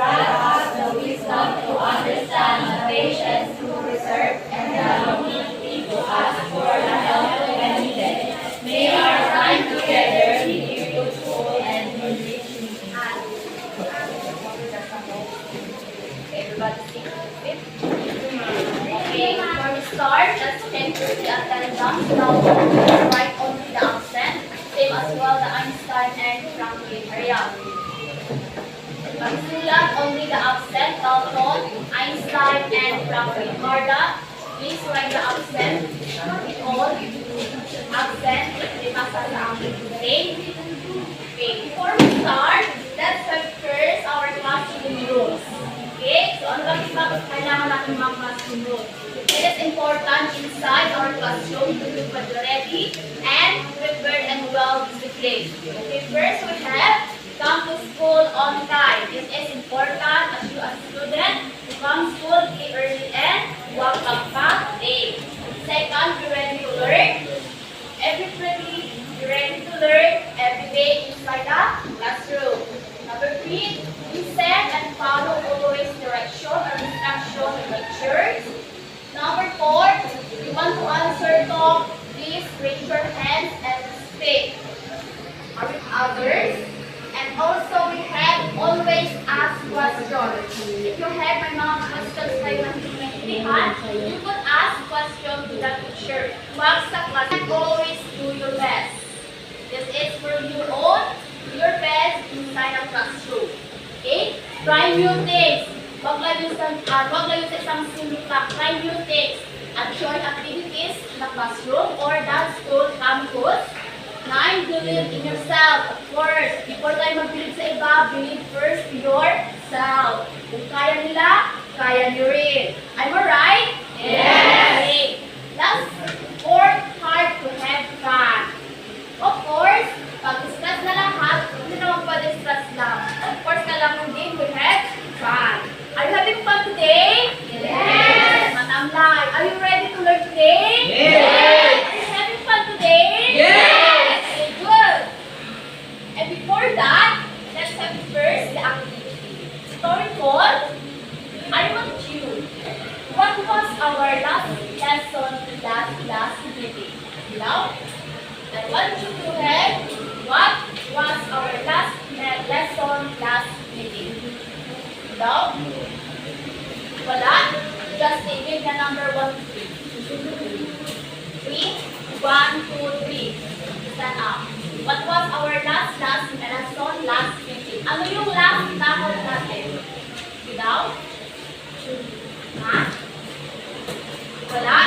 Grant us the wisdom to understand the patience to preserve and the humility to ask for the help when needed. May our time together be fruitful and enriching. Everybody sing with. Okay, before we start, let's check the attendance. Now, write only the absent. Same as well the Einstein and Franklin area. Magsulat only the absent, Dalton, Einstein, and Franklin. Marda, please write the absent. All absent, ipasa sa amin today. Okay, before we start, let's have first our classroom rules. Okay, so ano ba kailangan natin mga classroom rules? It is important inside our classroom to be ready and prepared and well disciplined. Okay, first we have come to school on time. This is important as you as student to come to school early and walk a path late. Second, be ready to learn. Be ready to learn every day inside the classroom. Number 3, listen and follow always direction or instruction of teachers. Number 4, you want to answer talk, please raise your hands and speak. Are with others? And also we have always ask questions. If you have my mga questions kayo na maintindihan, you could ask questions to the teacher. Huwag sa class and always do your best. This is for your own, your best inside the classroom. Okay? Try new things. Huwag lang yung sa isang simula. Try new things. At join activities in the classroom or the school campus. 9, believe in yourself. Of course, before tayo mag-believe sa iba, believe first in yourself. Kung kaya nila, kaya nyo rin. Am I right? Yes! Okay. Last, work hard to have fun. Of course, pag stress na lahat, hindi naman pwede stress lang. Of course, kailangan din we have fun. Are you having fun today? Yes! Matamlay. Are you ready to learn today? Yes! Are you having fun today? Yes! And before that, let's have first the activity. Story called, I Want You. What was our last lesson last meeting? Now, I want you to have what was our last lesson last meeting. Now, wala. Just give the number 1 to 3. 3, 1, 2, 3. Stand up. What was our last lesson last meeting? Ano yung last tahod natin? Without? Ha? Wala?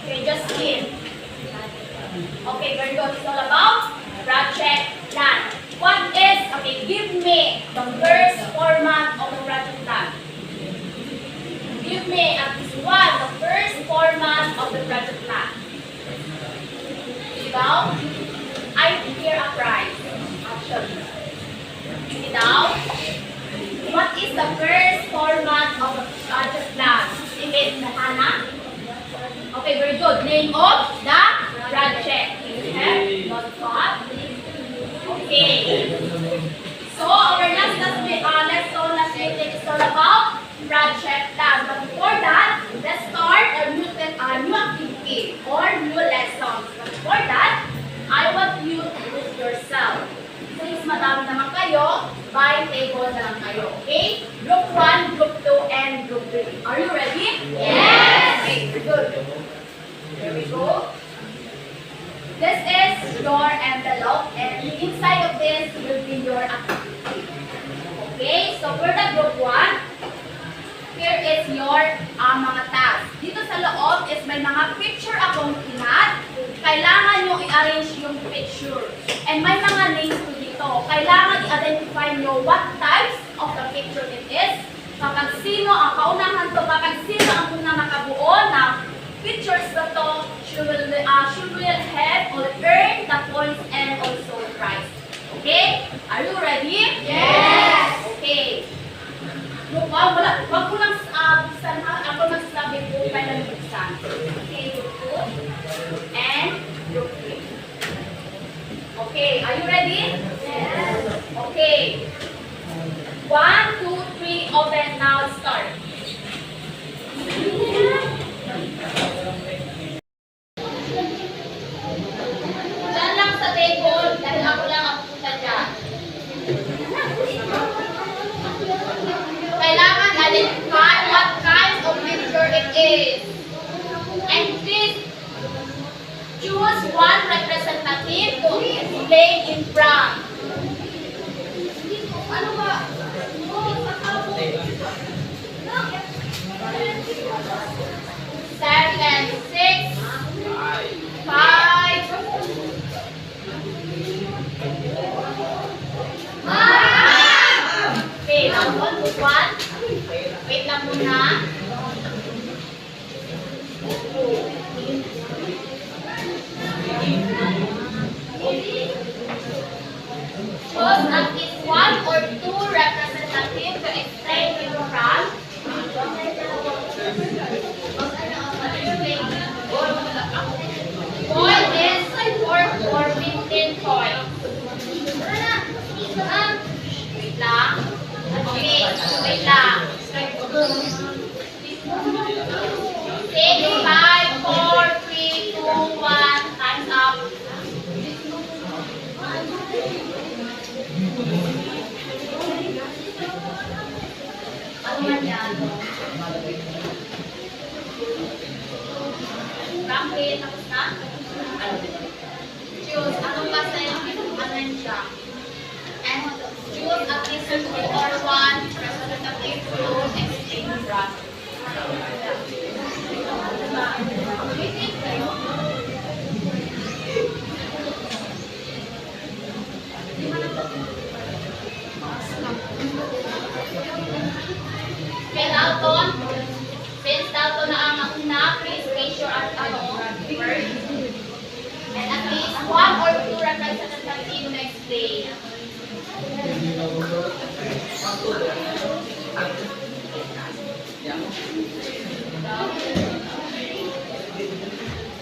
Okay, just give. Okay, very good. It's all about project plan. What is, okay, give me the first format of the project plan. Give me at least one, the first format of the project plan. Without? I hear a prize, actually. Now, what is the first format of the project plan? Is it Hannah? Okay, very good. Name of the project. You have not got. Okay. So, our lesson last meeting is all about project plan. But before that, let's start a new activity or new lessons. But before that, I want you to group yourself. Since madami naman kayo, by table na lang kayo. Okay? Group 1, Group 2, and Group 3. Are you ready? Yes! Okay, good. Here we go. This is your envelope, and inside of this will be your activity. Okay? So for the Group 1, here is your mga tasks. Dito sa loob is may mga picture akong pinat. Kailangan nyo i-arrange yung picture. And may mga names to dito. Kailangan i-identify nyo what types of the picture it is. Kapag sino ang kaunahan to, kapag sino ang unang nakabuo ng pictures na to, she will have or earn the points and also prize. Okay? Are you ready? Yes! Okay. Wag ko lang, ako representative to explain in front. Ano ba? Seven, six, five. Okay, now one. Wait lang muna. Choose at least one or two representatives to explain in front. Point is for 15 points. Wait lang. Okay, wait lang. 6, 5, 4, 3, 2, 1. Time's up. Ano man yan? Bakit? Tapos na? Choose. Anong klase yung ano siya? And choose at least two or one representative to explain the process. Okay, Dalton. Since Dalton na ang una, please raise your word. And at least one or two representatives to explain.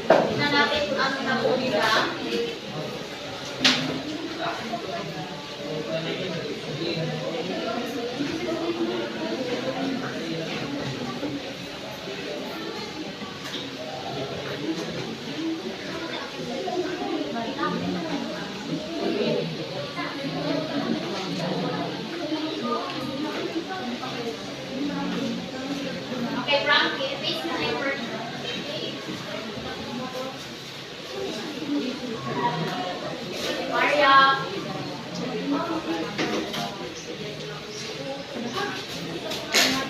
Tingnan natin kung ano na po nila. Okay, Frankie, please na yung word. Maria.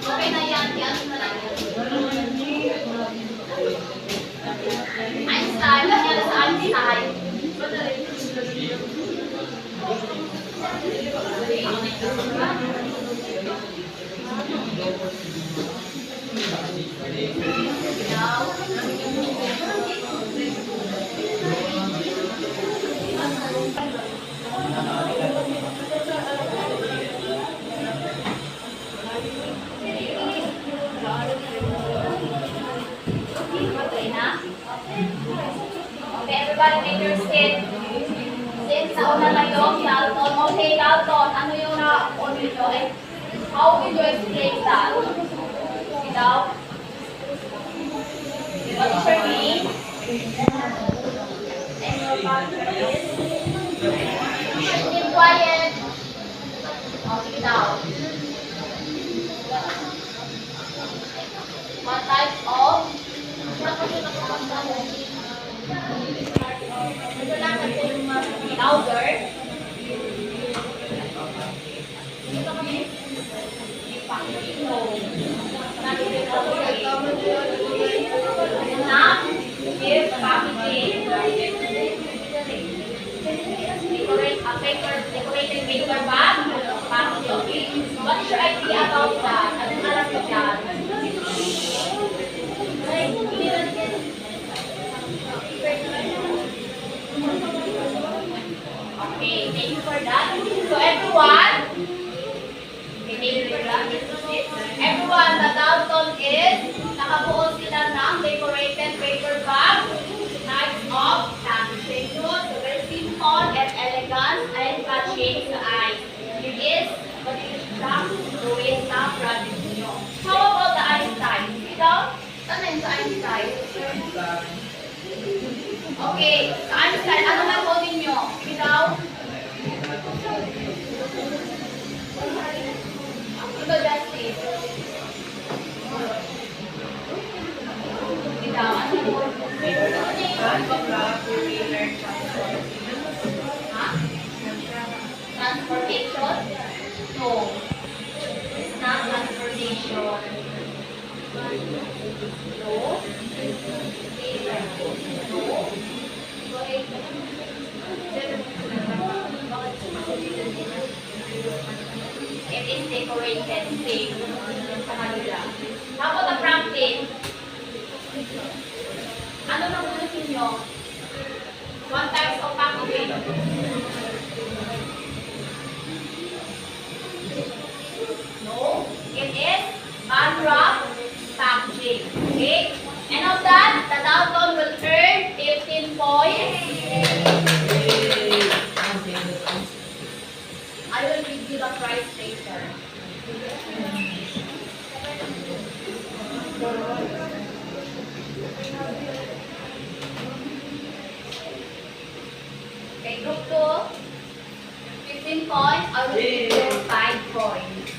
Okay na yan, yan na lang. Einstein, yan sa Einstein. Okay, everybody make your seat. Since nauna kayo, Dalton. Okay, Dalton, ano yung na-on nyo? How will you explain that? Without? What is your name? And your partner is? Keep quiet. Oh, sige daw. What type of? Louder. Enough. Give packaging. Decorated paper bag. Packaging. What is your idea about that? Anong alam mo dyan? Okay, thank you for that. So everyone, okay, thank you for that. Everyone, the Dalton is nakabuo sila ng decorated paper bag, types of packaging. So very simple and elegant and catching the eye. It is what is black with the project nyo. How about the Einstein? Ito? Ano yun sa Einstein? Okay, sa Einstein, ano na po ninyo? Ito? Ito, Justin. Ito, ano po? nyo? What types of packaging? No, it is band-wrap packaging. Okay? And of that, the Dalton will earn 15 points. I will give you the price later. Okay, group 2, 15 points. I will give you 5 points.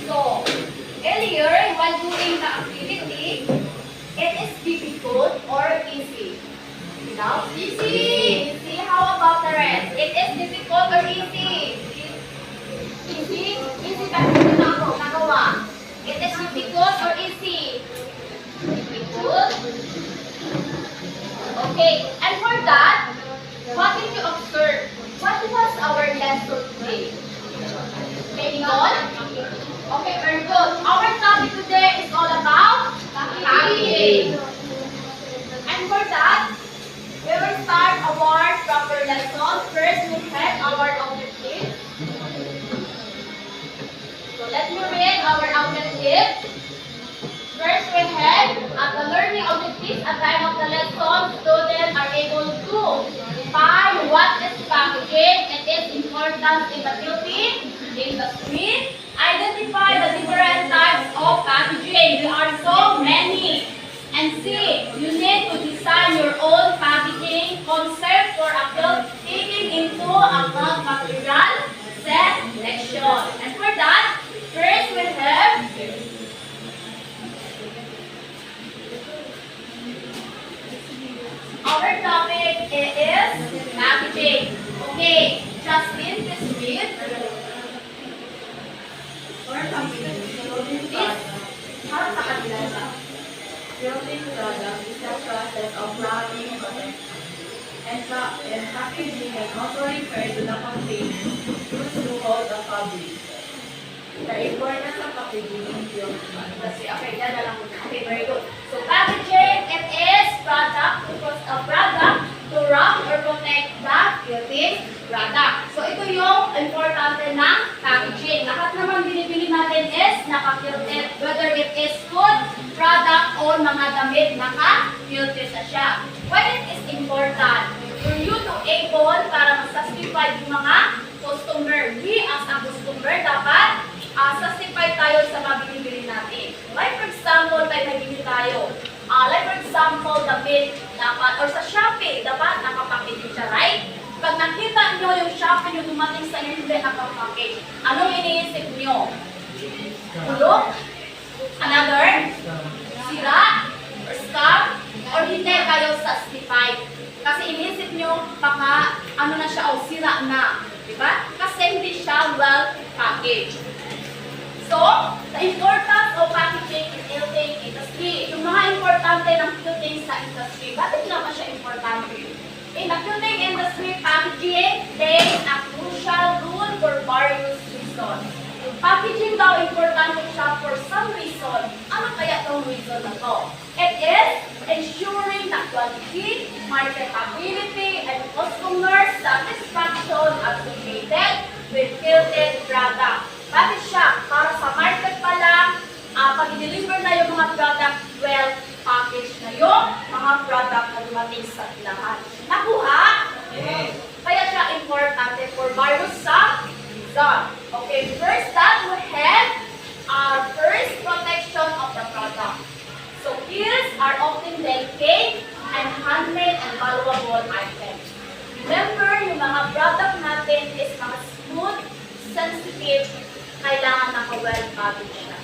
So, earlier, while doing the activity, it is difficult or easy? Now, easy. Easy. How about the rest? It is difficult or easy? Easy. Easy kasi ito na ako nagawa. It is difficult or easy? Difficult. Okay. And for that, what did you observe? What was our lesson today? Medical? Okay, very good. Our topic today is all about packaging. And for that, we will start our proper lesson. First, we have our objective. So let me read our objective. First, we have at the learning objectives at the time of the lesson, students are able to define what is packaging. It is important in the building industry. Identify the different types of packaging. There are so many. And C, you need to design your own packaging concept for a field taking into account material selection. And for that, first we have our topic is packaging. Okay, Justin, please read. Para sa kanila siya. Building product is the process of wrapping, and packaging and also refer to the container used to hold the fabric. The importance of packaging in building. Okay, yan na lang muna. Okay, very good. So, packaging, it is product to wrap or protect the building product. So, ito yung importante ng packaging. Lahat naman binibili natin is naka-filter. Whether it is food, product, or mga damit, naka-filter sa siya. Why it is important? For you to able para ma-satisfy yung mga customer. We as a customer, dapat satisfy tayo sa mga binibili natin. Like for example, tayo nabili tayo. Like for example, damit, dapat, or sa Shopee, dapat nakapackage siya, right? Pag nakita nyo yung Shopee nyo dumating sa inyo, hindi nakapackage. Anong iniisip nyo? Ulok? Another? Sira? Or scam? Or hindi kayo satisfied? Kasi iniisip nyo, baka ano na siya, o sira na. Diba? Kasi hindi siya well packaged. So, the importance of packaging in clothing industry. Yung mga importante ng clothing sa industry. Bakit naman siya importante? In the clothing industry, packaging plays a crucial role for various reasons. Yung packaging daw, importante siya for some reason. Ano kaya itong reason na to? It is ensuring the quality, marketability, and customer satisfaction associated with clothing products. Bakit siya? Para sa market pa lang, pag i-deliver na yung mga product, well packaged na yung mga product na dumating sa ilahan. Nakuha? Yes. Kaya siya importante for various sa reason. Okay, first that we have our first protection of the product. So heels are often delicate and handmade and valuable items. Remember, yung mga product natin is mga smooth, sensitive, kailangan naka-well package siya.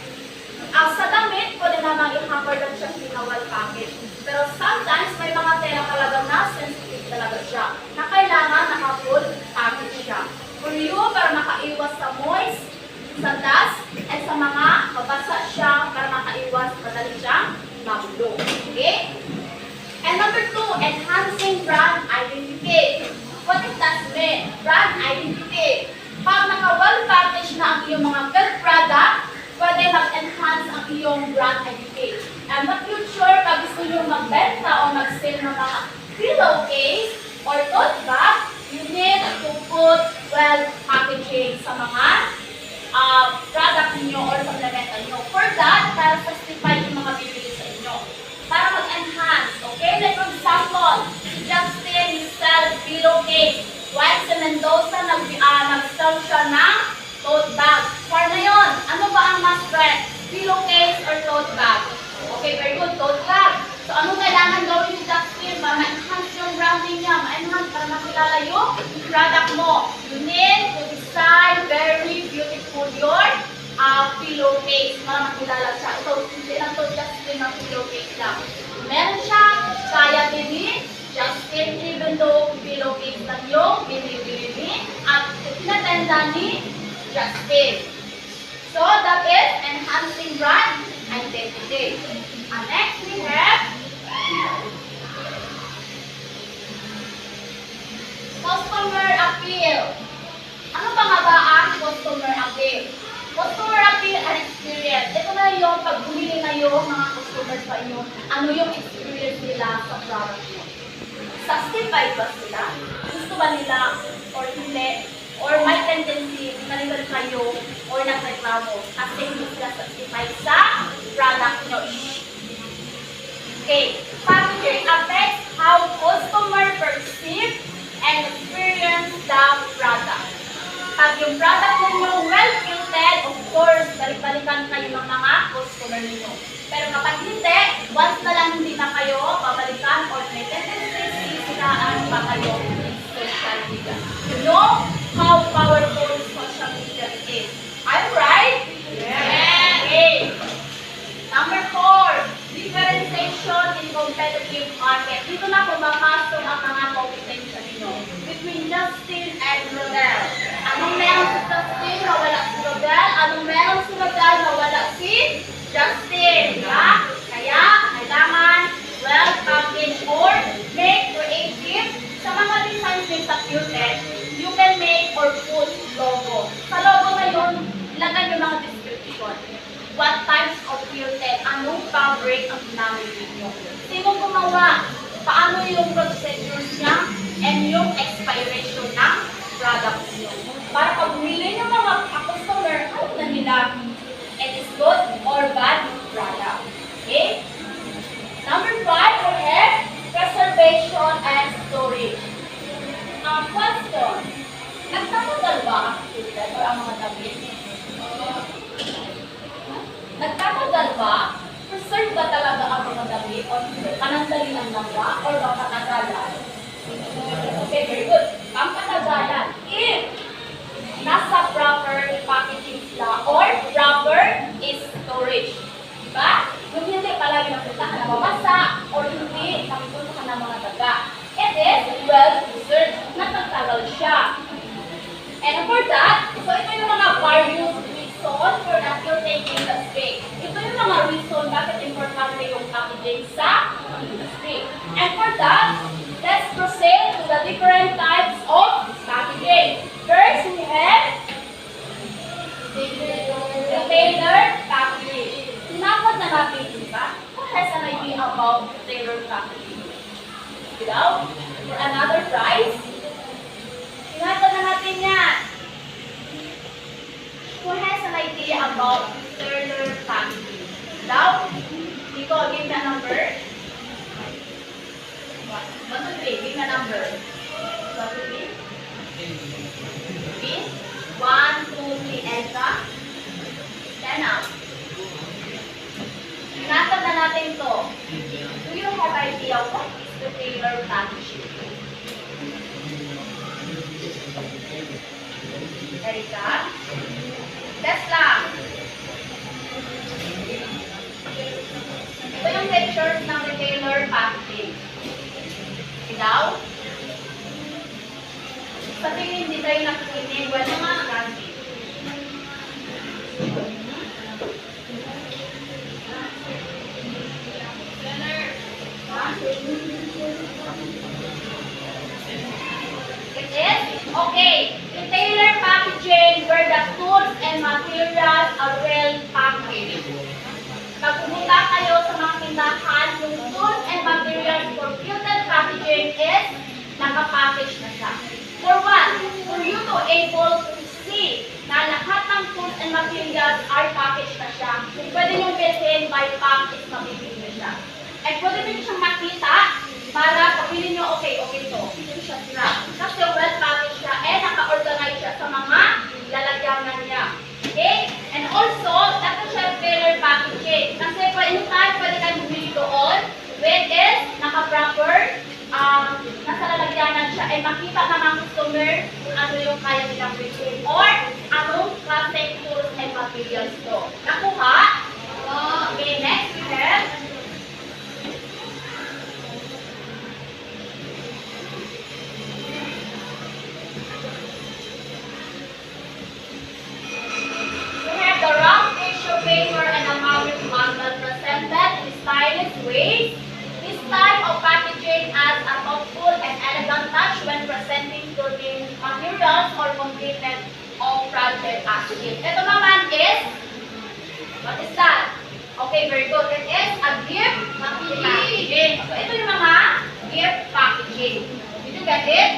Sa damit, pwede naman i-hamper lang siya pinaka-well package. Pero sometimes, may mga tela talaga na sensitive talaga siya, na kailangan naka-full package siya. For you, para makaiwas sa moist, sa dust, at sa mga mabasa siya, para makaiwas madali siyang magulo. Okay? And number 2, enhancing brand identity. What does that mean? Brand identity. Pag naka-well package na ang iyong mga product, pwede sa mga product ninyo or supplementa nyo. For that, para justify yung mga bibili sa inyo. Para mag-enhance, okay? Like for example, si Justin, he sells pillowcase. While si Mendoza, nag-sell siya ng tote bag. For na yun, ano ba ang mas trend? Pillowcase or tote bag? Okay, very good, tote bag. So, ano kailangan gawin ni Justin para ma-enhance yung branding niya, ma-enhance para makilala yung product mo? You need to design very beautiful your pillowcase para makilala siya. Ito, hindi lang to Justin ng pillowcase lang. Meron siya, kaya din ni Justin, even though pillowcase lang yung binibili ni at tinatenda ni Justin. So, that is enhancing brand identity. And next we have customer appeal. Ano ba nga ba ang customer appeal? Customer appeal and experience. Ito na yung pag bumili na yung mga customers sa inyo, ano yung experience nila sa product nyo. Satisfied ba sila? Gusto ba nila or hindi? Or may tendency, naligal kayo or nagreklamo kasi hindi sila satisfied sa product nyo. Okay, packaging affects how customer perceive and experience the product. Pag yung product ninyo well-filtered, of course, balik-balikan kayo ng mga customer ninyo. Pero kapag hindi, once na lang hindi na kayo babalikan or may tendency, sisiraan pa kayo in social media. You know how powerful social media is. I'm right? Yes. Okay. Number 4, differentiation in competitive market. Dito na pumapasok ang mga competition ninyo between Justin and Rodel. Anong meron si Justin na wala si Rodel? Anong meron si Rodel na wala si Justin? Diba? Kaya, kailangan well-packaged or make creative. Sa mga designs din sa Qtech, you can make or put logo. Sa logo na yun, ilagay yung mga description. What types of Qtech, anong fabric ang ginamit ninyo. Sino gumawa? Paano yung procedures niya and yung expiration ng product niyo. Para pag bumili ng mga customer, alam na nila it is good or bad product. Okay? Number 5, we have preservation and storage. Question. Nagtatagal ba ang Qtech or ang mga damit? Nagtatagal ba? Preserve ba talaga ang mga damit o panandali ng langwa or pampatagalan? Okay, very good. Pampatagalan. If nasa proper packaging sila or proper storage. Diba? Kung hindi palagi napunta ka na mabasa or hindi napunta ka na mga daga. It is well preserved. Nagtatagal siya. And for that, so ito yung mga various reason for that you're taking the industry. Ito yung mga reason bakit importante yung packaging sa industry. And for that, let's proceed to the different types of packaging. First, we have retailer packaging. Tinapad na natin diba? Who has an idea about retailer packaging? Diba? For another price, tinapad na natin yan. Who has an idea about retailer packaging? Now, Nico, give me a number. 1, 2, 3. Give me a number. 1, 2, 3. 1, 2, 3. Elsa. Stand up. Tinatag na natin to. Do you have idea what is retailer packaging? Erika? Test lang. Ito yung pictures ng retailer packaging. Ikaw? Sa tingin, hindi tayo nakikinig. Wala mga ganti. It is? Okay. Retailer packaging where the tools and materials are well packaged. Pag pumunta kayo sa mga tindahan, yung tools and materials for filtered packaging is nakapackage na siya. For one, for you to able to see na makita ng mga customer kung ano yung kaya nilang bilhin or anong klaseng tools and materials to. Nakuha? Okay, next we have the round tissue paper and a fabric bundle presented in stylish ways. This type of packaging adds a thoughtful and elegant touch when presenting clothing materials or completed of project packaging. Ito naman is, what is that? Okay, very good. It is a gift packaging. So ito yung mga gift packaging. Did you get it?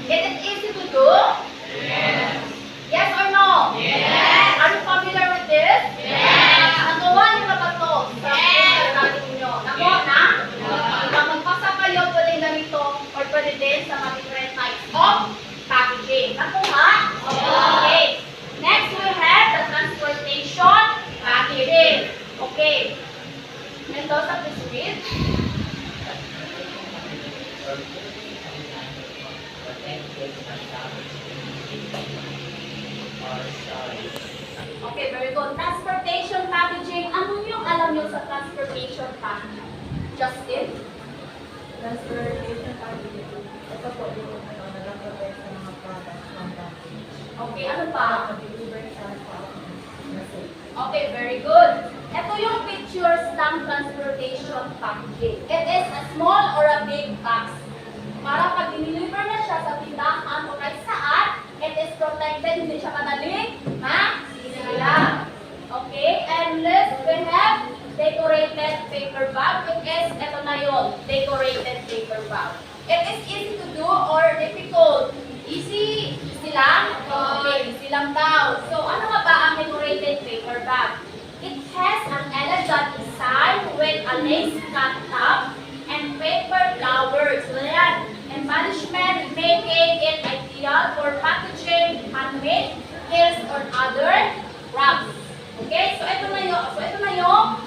Is it easy to do? Yes or no? Yes. Are you familiar with this? Yes. Nagawa niyo na ba ito? Yes. Nako na? Kapag magpasa kayo, pwede ganito or pwede din sa mga different types of packaging. Nakuha? Okay. Next, we have the transportation packaging. Okay. Mendoza, please read. Okay, very good. Transportation packaging. Ano yung alam nyo sa transportation packaging? Justin? Transportation packaging. Ito po yung nag-protect sa mga products ng package. Okay, ano pa? Deliver sa message. Okay, very good. Ito yung pictures ng transportation packaging. It is a small or a big box. Para pag diniliver na siya sa tindahan o kahit saan, it is protected, hindi siya madaling sila. Okay, and next we have decorated paper bag. It is, ito na yun, decorated paper bag. It is easy to do or difficult? Easy. Easy lang? Okay, easy lang daw. So, ano nga ba ang decorated paper bag? It has an elegant design with a lace cut top and paper flowers. So, yan. Embellishment making it ideal for packaging, handmade, gifts, or other wraps. Okay? So, ito na yung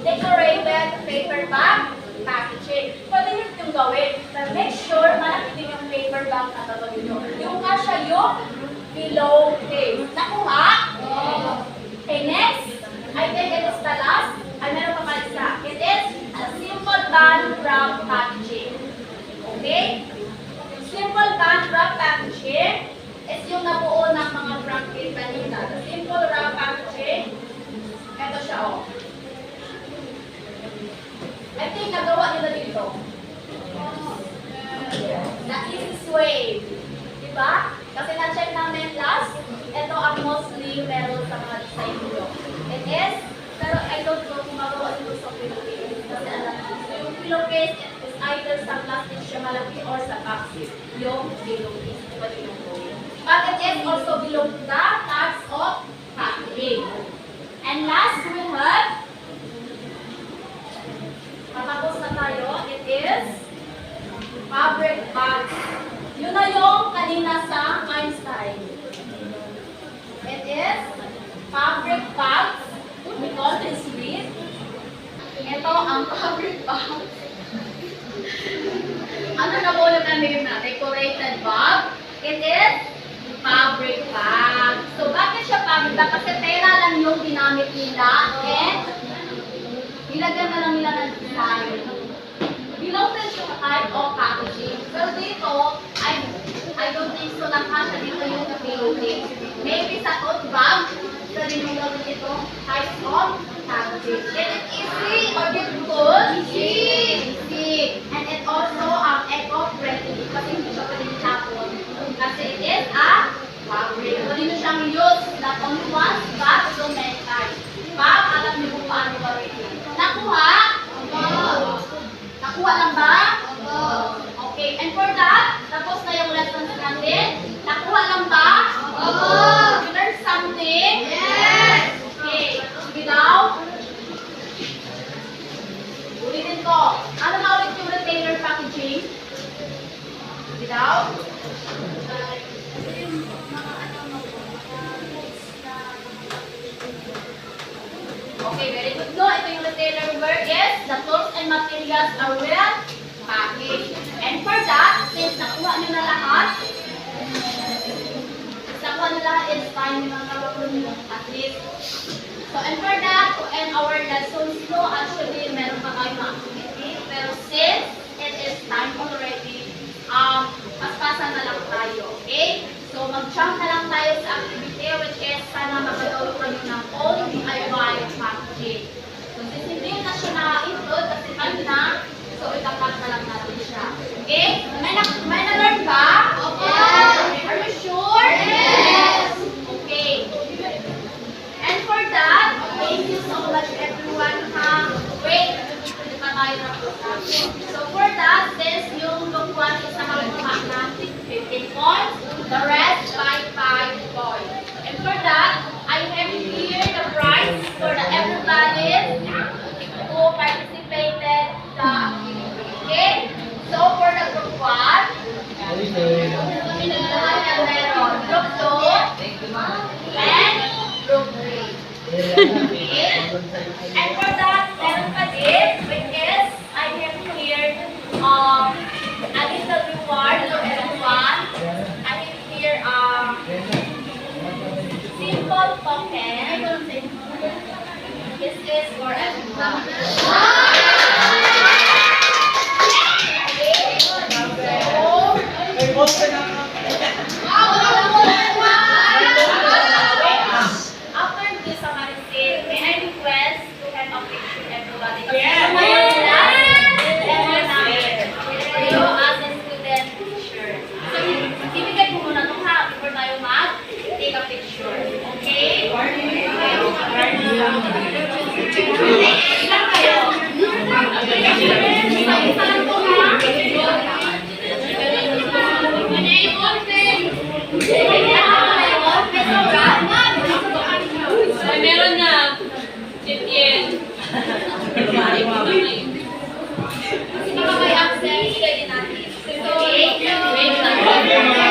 decorated paper bag packaging. Pwede nyo itong gawin. But make sure malaki din yung paper bag na gagawin nyo. Yung kasya yung below case. Nakuha? Okay, next. I think it is the last. Ay, meron pa pala isa. It is a simple band wrap packaging. Okay? Simple band wrap packaging is yung nabuo ng mga bracket kanina. The simple wrap packaging, ito siya, oh. I think nagawa nila dito. The easiest way. Diba? Kasi na-check namin last, ito ang mostly meron sa mga design nyo. It is, pero I don't know kung magawa nito sa Philippines. Kasi alam ko, so yung pillowcase is either sa plastic siya malaki or sa box. Yung pillowcase, pwede yung gawin. But it is also belong to the types of packaging. And last we have, matapos na tayo, it is fabric bags. Yun na yung kanina sa Einstein. It is fabric bags. Because it's sweet. Ito ang fabric bag. Ano na po yung name na? Decorated bag. It is fabric bag. So, bakit siya fabric bag? Kasi tela lang yung ginamit nila. And nilagyan na lang nila ng design. Below din siya type of packaging. Pero dito, I don't think so nakasya dito yung pillowcase. Maybe sa tote bag, pwede nyo gawin ito type of packaging. Is it easy or difficult? Easy. And it also eco-friendly kasi hindi siya pwede tapon. Kasi it is a fabric. Pwede nyo siyang use not only once but so many times. Pag alam niyo kung paano gawin. Nakuha? Nakuha lang ba? Okay. And for that, tapos na yung lessons natin. Nakuha lang ba? You learned something? Yes! Okay. Sige daw. Ulitin ko. Ano na ulit yung retainer packaging? Sige daw. Okay, very good. No, ito yung retainer where is the tools and materials are well packaged. And for that, since nakuha nyo na lahat, it's time na nakuha at least. So, and for that, to end our lessons, no, actually, meron pa tayong mga activity. Pero since it is time already, paspasan na lang tayo, okay? So, mag-jump na lang tayo sa activity, which is sana magagawa kami ng own DIY packaging. So, since hindi na siya na-include, kasi time na, so itapat na lang natin siya. Okay? May na-learn ba? Okay. Are you sure? Yes. Okay. And for that, thank you so much everyone ha. Wait, hindi pa tayo na program. So for that, since yung group 1 is nakakuha ng 15 points, the rest by 5 points. And for that, I have here the prize for the everybody who participated the activity. Okay? So for the group 1, meron group 2 and group 3. Okay? And for that, meron pa din, which is, I have here a little reward for everyone. I have here simple token. This is for everyone. After this, may I request to have a picture everybody? You as a student picture. So, ibigay ko muna ito ha, before tayo mag-take a picture. Okay? Ilan kayo? Isa lang po ha? Meron na. Sipien. Sino ba kayo absent? Sige natin. Okay? Wait lang.